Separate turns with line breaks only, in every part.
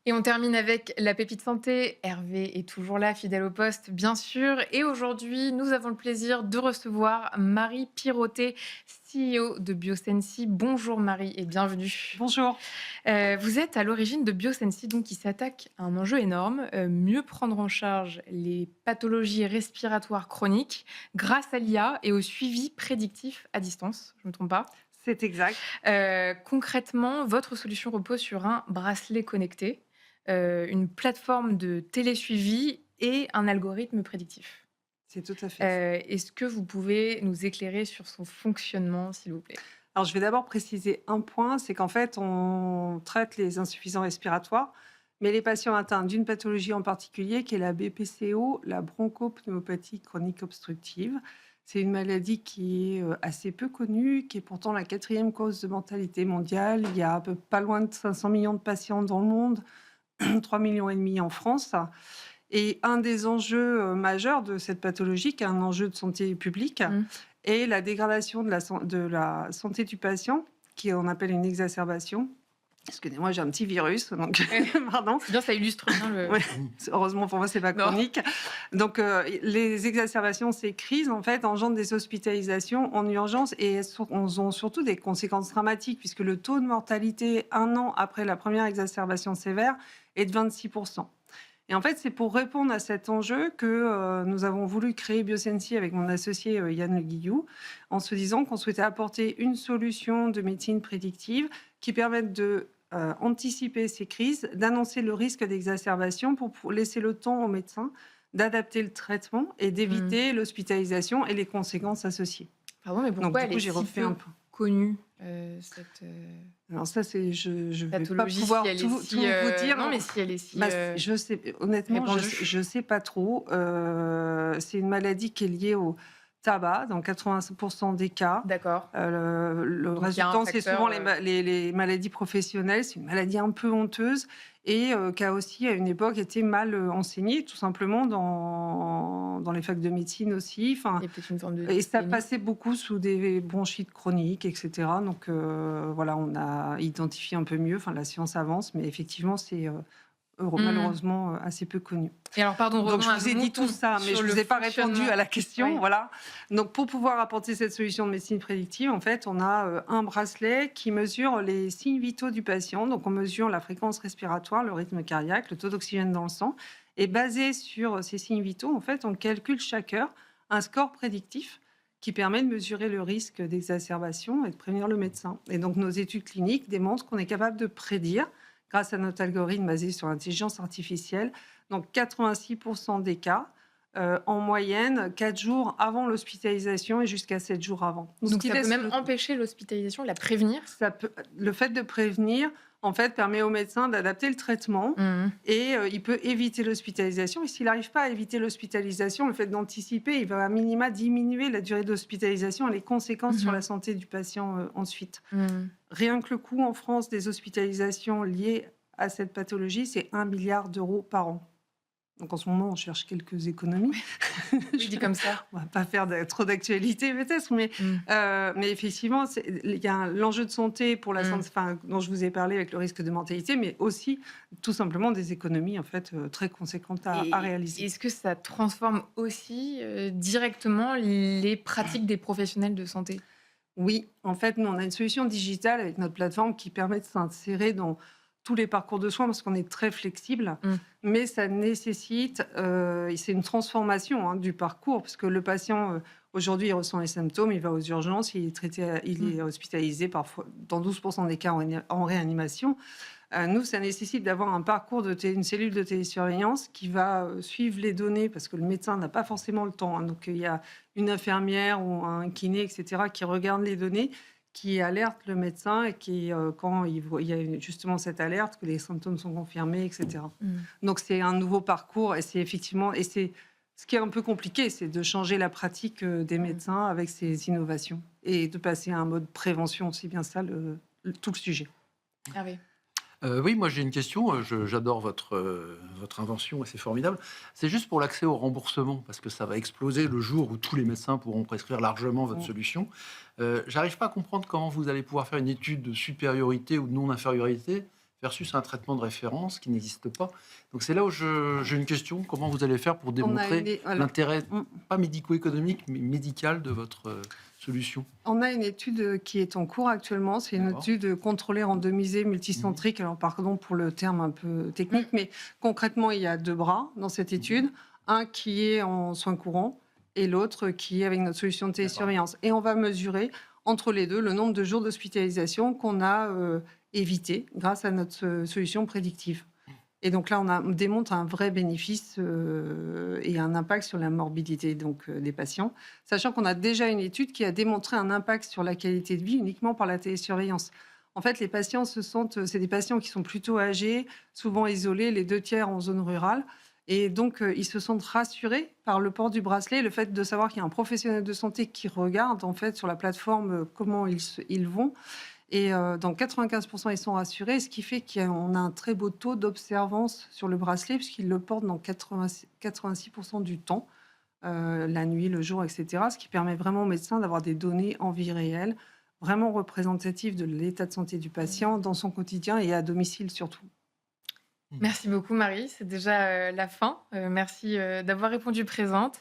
Et on termine avec la pépite santé. Hervé est toujours là, fidèle au poste, bien sûr. Et aujourd'hui, nous avons le plaisir de recevoir Marie Piroté, CEO de Biosensi. Bonjour Marie et bienvenue.
Bonjour.
Vous êtes à l'origine de Biosensi, donc qui s'attaque à un enjeu énorme, mieux prendre en charge les pathologies respiratoires chroniques grâce à l'IA et au suivi prédictif à distance. Je ne me trompe pas.
C'est exact.
Concrètement, votre solution repose sur un bracelet connecté, une plateforme de télésuivi et un algorithme prédictif.
C'est tout à fait ça.
Est-ce que vous pouvez nous éclairer sur son fonctionnement, s'il vous plaît?
Alors, je vais d'abord préciser un point, c'est qu'en fait, on traite les insuffisants respiratoires, mais les patients atteints d'une pathologie en particulier, qui est la BPCO, la bronchopneumopathie chronique obstructive. C'est une maladie qui est assez peu connue, qui est pourtant la quatrième cause de mortalité mondiale. Il y a pas loin de 500 millions de patients dans le monde, 3,5 millions en France. Et un des enjeux majeurs de cette pathologie, qui est un enjeu de santé publique,
Mmh.
est la dégradation de la santé du patient, qu'on appelle une exacerbation. Excusez-moi, j'ai un petit virus, donc pardon.
C'est bien, ça illustre bien le
Ouais, heureusement pour moi, c'est pas
non.
chronique. Donc, les exacerbations, ces crises, en fait, engendrent des hospitalisations en urgence et elles ont surtout des conséquences dramatiques, puisque le taux de mortalité un an après la première exacerbation sévère est de 26%. Et en fait, c'est pour répondre à cet enjeu que nous avons voulu créer Biosensi avec mon associé Yann Le Guillou, en se disant qu'on souhaitait apporter une solution de médecine prédictive qui permette de anticiper ces crises, d'annoncer le risque d'exacerbation pour laisser le temps aux médecins d'adapter le traitement et
Mmh.
d'éviter l'hospitalisation et les conséquences associées.
Pardon, mais
Donc
pourquoi
du
elle
coup,
est
j'ai
si
refait un
peu
peu.
connue, cette,
Alors ça, c'est je vais pas
pathologie, si
pouvoir
elle est
tout
si,
vous dire.
non, mais si elle est si,
Bah, je sais honnêtement,
répandue?
je sais pas trop. C'est une maladie qui est liée au tabac dans 80 des cas.
D'accord.
Le
Donc il y a un
résultant, c'est
facteur,
souvent les maladies professionnelles. C'est une maladie un peu honteuse et qui a aussi, à une époque, été mal, enseignée, tout simplement dans les facs de médecine aussi. Enfin,
il y a peut-être une forme de
et ça
dysphonie?
passait beaucoup sous des bronchites chroniques, et cetera. Donc voilà, on a identifié un peu mieux. Enfin, la science avance, mais effectivement, c'est
Mmh.
malheureusement assez peu connu.
Et alors pardon,
Donc
revenons
je
à
vous
nos
ai dit tout
moutons,
ça, mais
sur
je
le
vous ai pas répondu à
fonctionnement.
la question,
Oui.
voilà. Donc pour pouvoir apporter cette solution de médecine prédictive, en fait, on a, un bracelet qui mesure les signes vitaux du patient. Donc on mesure la fréquence respiratoire, le rythme cardiaque, le taux d'oxygène dans le sang et basé sur ces signes vitaux, en fait, on calcule chaque heure un score prédictif qui permet de mesurer le risque d'exacerbation et de prévenir le médecin. Et donc nos études cliniques démontrent qu'on est capable de prédire, grâce à notre algorithme basé sur l'intelligence artificielle, donc 86 des cas, en moyenne 4 jours avant l'hospitalisation et jusqu'à 7 jours avant. Ce
Donc
qui
ça peut
laisse
même
le
empêcher l'hospitalisation, la prévenir?
le fait de prévenir, en fait, permet au médecin d'adapter le traitement
Mmh.
et il peut éviter l'hospitalisation et s'il n'arrive pas à éviter l'hospitalisation, le fait d'anticiper, il va à minima diminuer la durée d'hospitalisation et les conséquences sur la
Mmh.
santé du patient, ensuite.
Mmh.
Rien que le coût en France des hospitalisations liées à cette pathologie, c'est 1 milliard d'euros par an. Donc en ce moment, on cherche quelques économies.
Ouais. Oui, dit
Je
comme ça.
On va pas faire trop d'actualité peut-être,
Mmh.
mais effectivement, il y a l'enjeu de santé pour la
Mmh.
santé, enfin, dont je vous ai parlé avec le risque de mortalité, mais aussi tout simplement des économies en fait, très conséquentes à
Et
réaliser.
est-ce que ça transforme aussi, directement les pratiques des professionnels de santé?
Oui, en fait, nous, on a une solution digitale avec notre plateforme qui permet de s'insérer dans tous les parcours de soins parce qu'on est très flexible,
Mmh.
mais ça nécessite, et c'est une transformation hein, du parcours, parce que le patient, aujourd'hui, il ressent les symptômes, il va aux urgences, il est traité, il
Mmh.
est hospitalisé parfois, dans 12% des cas, en réanimation. Nous, ça nécessite d'avoir un parcours une cellule de télésurveillance qui va suivre les données parce que le médecin n'a pas forcément le temps, hein. Donc, il y a une infirmière ou un kiné, etc., qui regarde les données, qui alerte le médecin et qui, quand il y a justement cette alerte, que les symptômes sont confirmés, etc.
Mmh.
Donc, c'est un nouveau parcours et c'est effectivement, et c'est ce qui est un peu compliqué, c'est de changer la pratique des
Mmh.
médecins avec ces innovations et de passer à un mode prévention. C'est bien ça tout le sujet.
Hervé?
Oui, moi j'ai une question, j'adore votre invention et c'est formidable. C'est juste pour l'accès au remboursement, parce que ça va exploser le jour où tous les médecins pourront prescrire largement votre solution. J'arrive pas à comprendre comment vous allez pouvoir faire une étude de supériorité ou de non-infériorité, versus un traitement de référence qui n'existe pas. Donc c'est là où j'ai une question. Comment vous allez faire pour démontrer l'intérêt, pas médico-économique, mais médical de votre solution?
On a une étude qui est en cours actuellement. C'est une étude contrôlée randomisée multicentrique. Alors, pardon pour le terme un peu technique, mais concrètement, il y a 2 bras dans cette étude. Un qui est en soins courants et l'autre qui est avec notre solution de télésurveillance. Et on va mesurer entre les deux le nombre de jours d'hospitalisation qu'on a évité grâce à notre solution prédictive. Et donc là, on démontre un vrai bénéfice et un impact sur la morbidité des patients, sachant qu'on a déjà une étude qui a démontré un impact sur la qualité de vie uniquement par la télésurveillance. En fait, les patients c'est des patients qui sont plutôt âgés, souvent isolés, les 2 tiers en zone rurale. Et donc, ils se sentent rassurés par le port du bracelet, le fait de savoir qu'il y a un professionnel de santé qui regarde en fait sur la plateforme comment ils vont. Et dans 95%, ils sont rassurés, ce qui fait qu'on a un très beau taux d'observance sur le bracelet, puisqu'ils le portent dans 86% du temps, la nuit, le jour, etc. Ce qui permet vraiment aux médecins d'avoir des données en vie réelle, vraiment représentatives de l'état de santé du patient dans son quotidien et à domicile surtout.
Merci beaucoup Marie, c'est déjà la fin. Merci d'avoir répondu présente.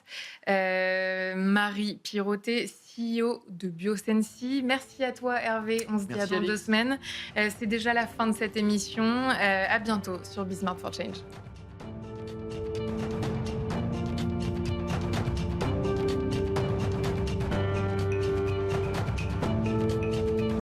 Marie Pirotet, CEO de Biosensi. Merci à toi Hervé, on se dit à dans 2 semaines. C'est déjà la fin de cette émission. À bientôt sur Be Smart for Change.